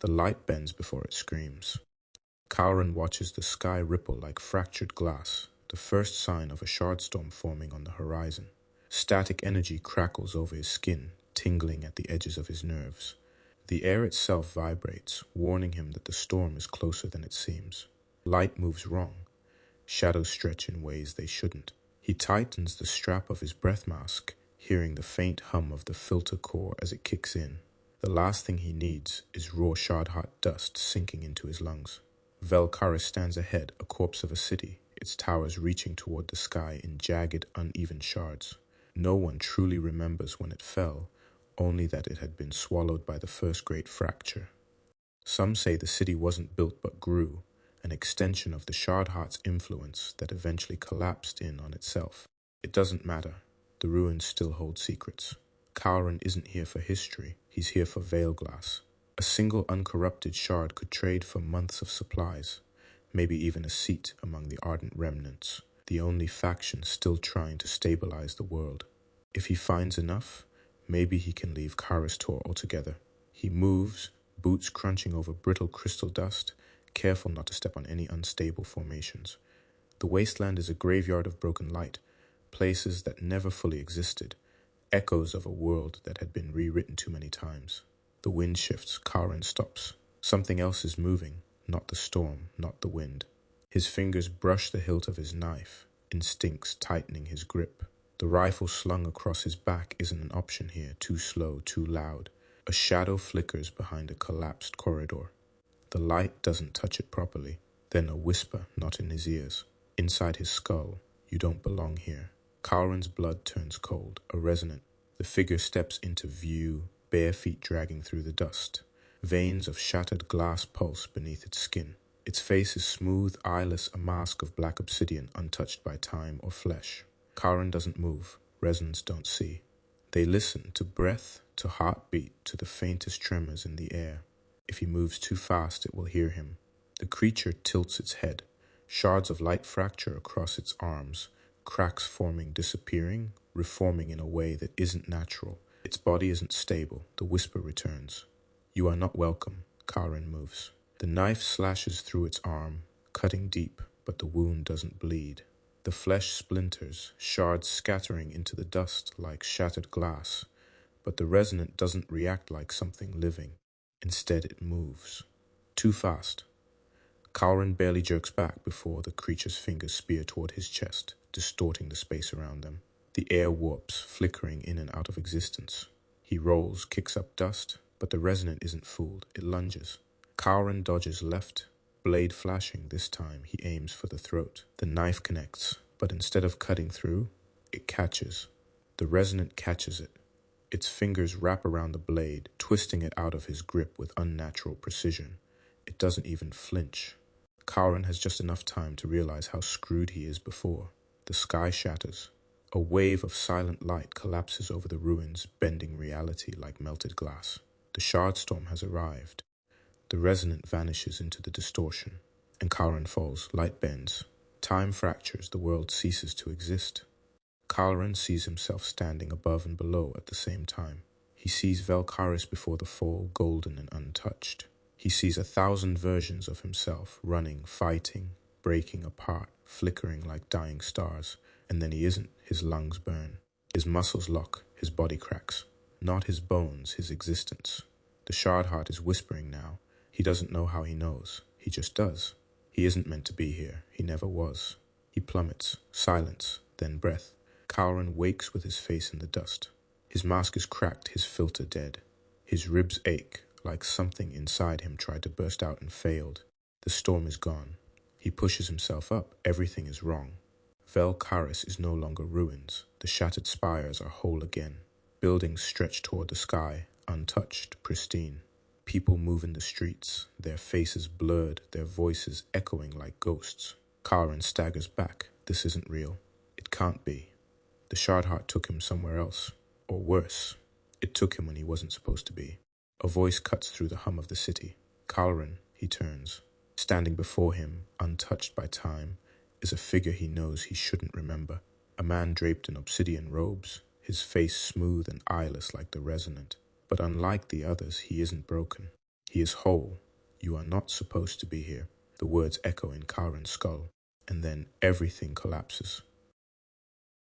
The light bends before it screams. Kalren watches the sky ripple like fractured glass, the first sign of a shardstorm forming on the horizon. Static energy crackles over his skin, tingling at the edges of his nerves. The air itself vibrates, warning him that the storm is closer than it seems. Light moves wrong. Shadows stretch in ways they shouldn't. He tightens the strap of his breath mask, hearing the faint hum of the filter core as it kicks in. The last thing he needs is raw Shardheart dust sinking into his lungs. Vel-Kharis stands ahead, a corpse of a city, its towers reaching toward the sky in jagged, uneven shards. No one truly remembers when it fell, only that it had been swallowed by the first great fracture. Some say the city wasn't built but grew, an extension of the Shardheart's influence that eventually collapsed in on itself. It doesn't matter. The ruins still hold secrets. Kalren isn't here for history, he's here for Veilglass. A single uncorrupted shard could trade for months of supplies, maybe even a seat among the ardent remnants, the only faction still trying to stabilize the world. If he finds enough, maybe he can leave Kharis-Tor altogether. He moves, boots crunching over brittle crystal dust, careful not to step on any unstable formations. The wasteland is a graveyard of broken light, places that never fully existed, echoes of a world that had been rewritten too many times. The wind shifts, Kalren stops. Something else is moving, not the storm, not the wind. His fingers brush the hilt of his knife, instincts tightening his grip. The rifle slung across his back isn't an option here, too slow, too loud. A shadow flickers behind a collapsed corridor. The light doesn't touch it properly. Then a whisper, not in his ears. Inside his skull, "You don't belong here." Kalren's blood turns cold, a resonant. The figure steps into view, bare feet dragging through the dust. Veins of shattered glass pulse beneath its skin. Its face is smooth, eyeless, a mask of black obsidian untouched by time or flesh. Kalren doesn't move. Resonants don't see. They listen to breath, to heartbeat, to the faintest tremors in the air. If he moves too fast, it will hear him. The creature tilts its head. Shards of light fracture across its arms, cracks forming, disappearing, reforming in a way that isn't natural. Its body isn't stable. The whisper returns. "You are not welcome." Kalren moves. The knife slashes through its arm, cutting deep, but the wound doesn't bleed. The flesh splinters, shards scattering into the dust like shattered glass, but the resonant doesn't react like something living. Instead, it moves. Too fast. Kalren barely jerks back before the creature's fingers spear toward his chest, distorting the space around them. The air warps, flickering in and out of existence. He rolls, kicks up dust, but the resonant isn't fooled. It lunges. Kalren dodges left, blade flashing. This time, he aims for the throat. The knife connects, but instead of cutting through, it catches. The resonant catches it. Its fingers wrap around the blade, twisting it out of his grip with unnatural precision. It doesn't even flinch. Kalren has just enough time to realize how screwed he is before. The sky shatters. A wave of silent light collapses over the ruins, bending reality like melted glass. The Shardstorm has arrived. The resonant vanishes into the distortion, and Kalren falls. Light bends. Time fractures. The world ceases to exist. Kalren sees himself standing above and below at the same time. He sees Vel-Kharis before the fall, golden and untouched. He sees 1,000 versions of himself, running, fighting, breaking apart, flickering like dying stars. And then he isn't. His lungs burn. His muscles lock. His body cracks. Not his bones, his existence. The Shardheart is whispering now. He doesn't know how he knows. He just does. He isn't meant to be here. He never was. He plummets. Silence. Then breath. Kalren wakes with his face in the dust. His mask is cracked, his filter dead. His ribs ache, like something inside him tried to burst out and failed. The storm is gone. He pushes himself up. Everything is wrong. Vel-Kharis is no longer ruins. The shattered spires are whole again. Buildings stretch toward the sky, untouched, pristine. People move in the streets, their faces blurred, their voices echoing like ghosts. Kalren staggers back. This isn't real. It can't be. The Shardheart took him somewhere else. Or worse, it took him when he wasn't supposed to be. A voice cuts through the hum of the city. Kalren, he turns. Standing before him, untouched by time, is a figure he knows he shouldn't remember. A man draped in obsidian robes, his face smooth and eyeless like the Resonant. But unlike the others, he isn't broken. He is whole. You are not supposed to be here. The words echo in Kalren's skull, and then everything collapses.